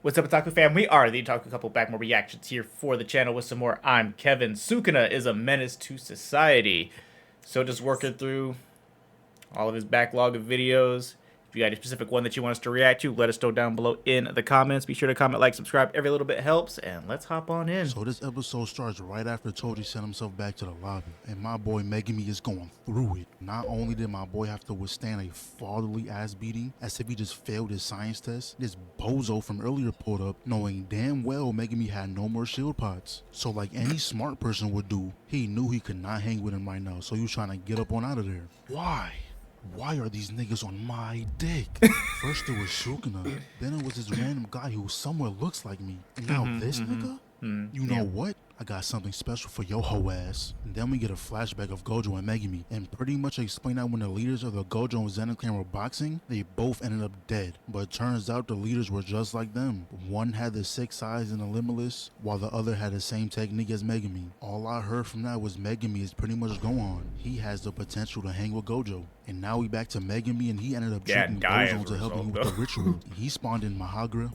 What's up, Otaku fam? We are the Otaku Couple back more reactions here for the channel with some more ImKevinn. SUKUNA is a menace to society. So just working through all of his backlog of videos. If you got a specific one that you want us to react to, let us know down below in the comments. Be sure to comment, like, subscribe. Every little bit helps, and let's hop on in. So this episode starts right after Toji sent himself back to the lobby, and my boy Megumi is going through it. Not only did my boy have to withstand a fatherly ass beating, as if he just failed his science test, this bozo from earlier pulled up, knowing damn well Megumi had no more shield pots. So like any smart person would do, he knew he could not hang with him right now, so he was trying to get up on out of there. Why? Why are these niggas on my dick? First it was Sukuna, then it was this random guy who somewhat looks like me. And now this nigga? You know what? I got something special for your hoe ass. And then we get a flashback of Gojo and Megumi, and pretty much explain that when the leaders of the Gojo and Zenin clan were boxing, they both ended up dead. But it turns out the leaders were just like them. One had the 6 eyes and the limitless, while the other had the same technique as Megumi. All I heard from that was Megumi is pretty much gone. He has the potential to hang with Gojo. And now we back to Megumi, and he ended up treating Gojo to help him with the ritual. He spawned in Mahugra,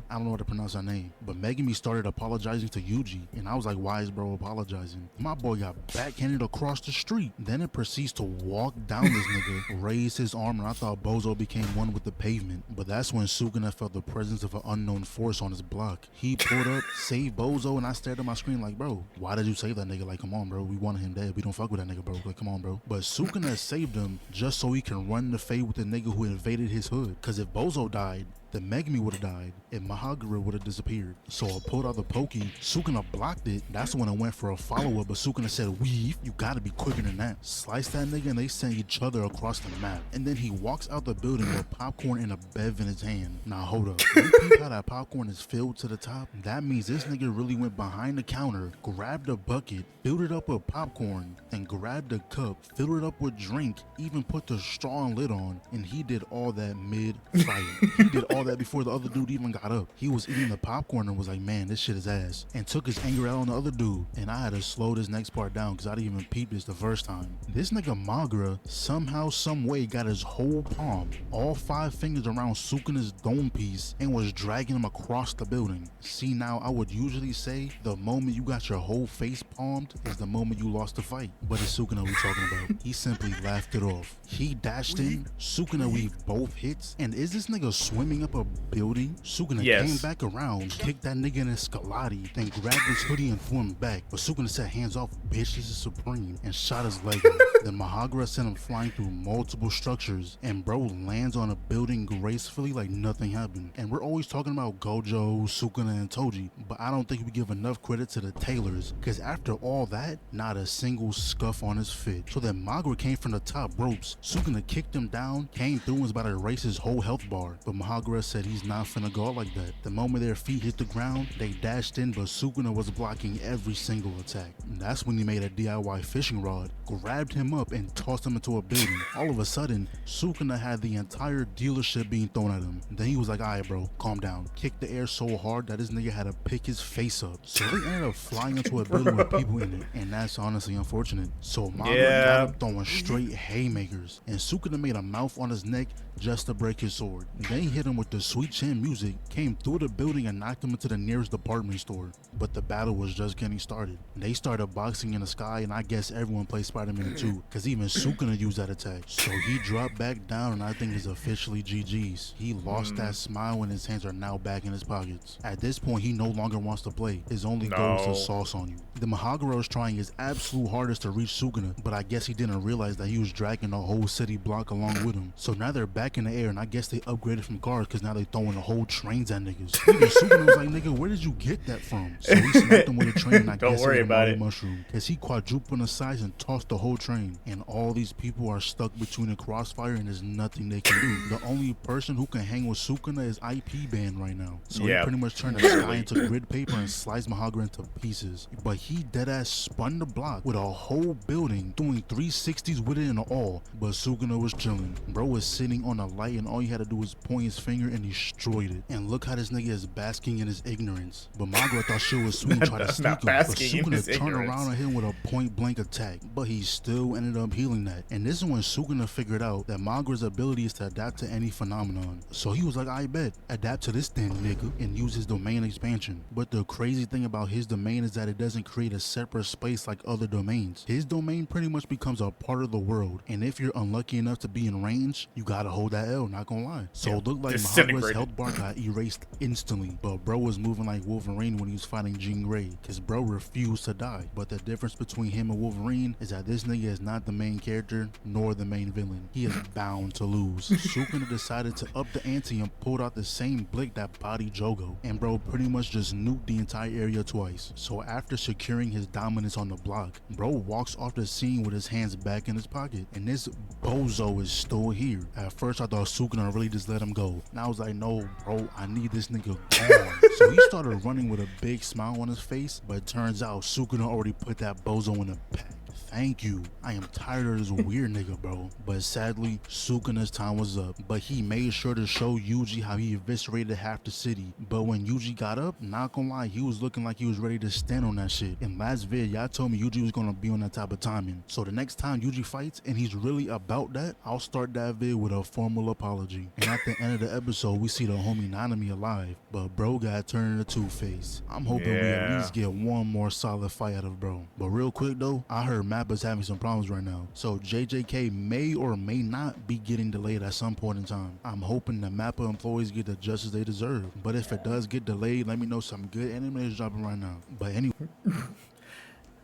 I don't know how to pronounce her name. But Megumi started apologizing to Yuji, and I was like, why is bro apologizing? My boy got backhanded across the street. Then it proceeds to walk down this nigga, raise his arm, and I thought Bozo became one with the pavement. But that's when Sukuna felt the presence of an unknown force on his block. He pulled up, saved Bozo, and I stared at my screen like, bro, why did you save that nigga? Like, come on, bro, we wanted him dead. We don't fuck with that nigga, bro. Like, come on, bro. But Sukuna saved him just so he can run the fade with the nigga who invaded his hood. Cause if Bozo died, then Megumi would have died and Mahugra would have disappeared. So I pulled out the pokey, Sukuna blocked it. That's when I went for a follow-up, but Sukuna said, weave, you gotta be quicker than that. Slice that nigga and they sent each other across the map. And then he walks out the building with popcorn and a bev in his hand. Now hold up, you peep how that popcorn is filled to the top? That means this nigga really went behind the counter, grabbed a bucket, filled it up with popcorn, and grabbed a cup, filled it up with drink, even put the straw and lid on, and he did all that mid-fight. He did all that before the other dude even got up. He was eating the popcorn and was like, man, this shit is ass, and took his anger out on the other dude. And I had to slow this next part down because I didn't even peep this the first time. This nigga Magra somehow, some way got his whole palm, all 5 fingers around Sukuna's dome piece, and was dragging him across the building. See, now I would usually say the moment you got your whole face palmed is the moment you lost the fight, but it's Sukuna we talking about. He simply laughed it off. He dashed in, Sukuna weaved both hits, and is this nigga swimming up a building? Sukuna came back around, kicked that nigga in his scalati, then grabbed his hoodie and threw him back. But Sukuna said, hands off, bitch, this is supreme, and shot his leg off. Then Mahugra sent him flying through multiple structures, and bro lands on a building gracefully like nothing happened. And we're always talking about Gojo, Sukuna, and Toji, but I don't think we give enough credit to the tailors, because after all that, not a single scuff on his fit. So then Mahugra came from the top ropes. Sukuna kicked him down, came through and was about to erase his whole health bar, but Mahugra said he's not finna go out like that. The moment their feet hit the ground, they dashed in, but Sukuna was blocking every single attack. And that's when he made a DIY fishing rod, grabbed him up, and tossed him into a building. All of a sudden, Sukuna had the entire dealership being thrown at him. Then he was like, alright bro, calm down. Kicked the air so hard that this nigga had to pick his face up. So they ended up flying into a building with people in it, and that's honestly unfortunate. So Magra got up throwing straight haymakers, and Sukuna made a mouth on his neck just to break his sword. Then he hit him with the sweet chin music, came through the building and knocked him into the nearest department store. But the battle was just getting started. They started boxing in the sky, and I guess everyone played Spider-Man too, because even Sukuna used that attack. So he dropped back down, and I think it's officially GG's. He lost that smile and his hands are now back in his pockets. At this point, he no longer wants to play. His only goal is to sauce on you. The Mahugra was trying his absolute hardest to reach Sukuna, but I guess he didn't realize that he was dragging the whole city block along with him. So now they're back in the air, and I guess they upgraded from cars because now they throwing the whole trains at niggas. Even Sukuna was like, nigga, where did you get that from? So he smacked him with a train, and I guess it was a mushroom, because he quadrupled the size and tossed the whole train. And all these people are stuck between a crossfire, and there's nothing they can do. The only person who can hang with Sukuna is IP banned right now. So he pretty much turned the sky into grid paper and sliced Mahugra into pieces. But he deadass spun the block with a whole building, doing 360s with it and all. But Sukuna was chilling. Bro was sitting on on a light and all you had to do was point his finger and destroyed it. And look how this nigga is basking in his ignorance. But Madara thought shit was sweet and tried to sneak him. But Sukuna turned around on him with a point blank attack. But he still ended up healing that. And this is when Sukuna figured out that Madara's ability is to adapt to any phenomenon. So he was like, I bet, adapt to this then, nigga, and use his domain expansion. But the crazy thing about his domain is that it doesn't create a separate space like other domains. His domain pretty much becomes a part of the world. And if you're unlucky enough to be in range, you gotta hold that L, not gonna lie. So it looked like Madara's health bar got erased instantly. But bro was moving like Wolverine when he was fighting Jean Grey, cause bro refused to die. But the difference between him and Wolverine is that this nigga is not the main character nor the main villain. He is bound to lose. Sukuna decided to up the ante and pulled out the same blick that bodied Jogo, and bro pretty much just nuked the entire area twice. So after securing his dominance on the block, bro walks off the scene with his hands back in his pocket, and this bozo is still here. At first I thought Sukuna really just let him go, and I was like, no bro, I need this nigga gone. So he started running with a big smile on his face, but it turns out Sukuna already put that bozo in a pack. Thank you. I am tired of this weird nigga, bro. But sadly, Sukuna's time was up. But he made sure to show Yuji how he eviscerated half the city. But when Yuji got up, not gonna lie, he was looking like he was ready to stand on that shit. In last vid, y'all told me Yuji was gonna be on that type of timing. So the next time Yuji fights and he's really about that, I'll start that vid with a formal apology. And at the end of the episode, we see the homie Nanami alive. But bro got turned into Two-Face. I'm hoping we at least get one more solid fight out of bro. But real quick though, I heard Mappa's having some problems right now. So JJK may or may not be getting delayed at some point in time. I'm hoping the Mappa employees get the justice they deserve. But if it does get delayed, let me know some good anime is dropping right now. But anyway.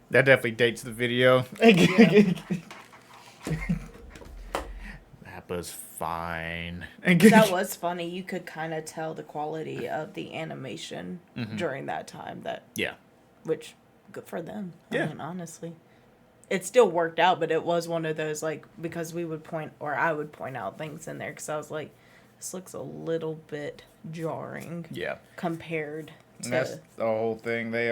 That definitely dates the video. Mappa's fine. That was funny. You could kind of tell the quality of the animation during that time. Which, good for them. I mean, honestly. It still worked out, but it was one of those, like, because we would point, or I would point out things in there, because I was like, this looks a little bit jarring. Yeah. Compared to... And that's the whole thing. They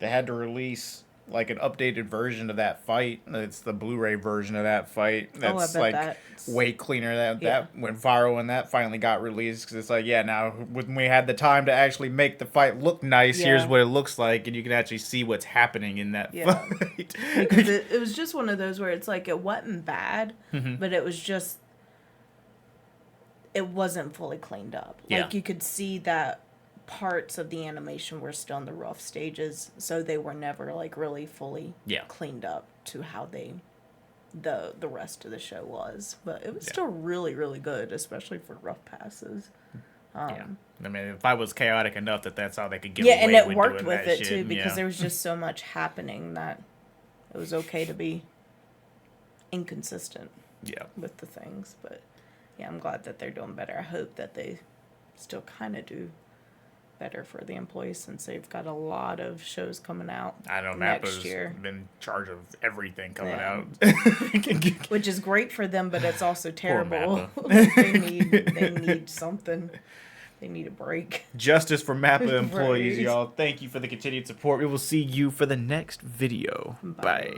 had to release, like, an updated version of that fight. It's the Blu-ray version of that fight. That's, way cleaner. That went viral when that finally got released. Because it's like, now, when we had the time to actually make the fight look nice, here's what it looks like. And you can actually see what's happening in that fight. Because it was just one of those where it's like, it wasn't bad, but it was just, it wasn't fully cleaned up. Like, you could see that parts of the animation were still in the rough stages, so they were never like really fully cleaned up to how the rest of the show was. But it was still really, really good, especially for rough passes. I mean, if I was chaotic enough that's how they could get away with and it worked with it too, because there was just so much happening that it was okay to be inconsistent with the things. But I'm glad that they're doing better. I hope that they still kind of do better for the employees, since they've got a lot of shows coming out. I know Mappa's been in charge of everything coming out, which is great for them, but it's also terrible. they need something. They need a break. Justice for Mappa employees, y'all. Thank you for the continued support. We will see you for the next video. Bye.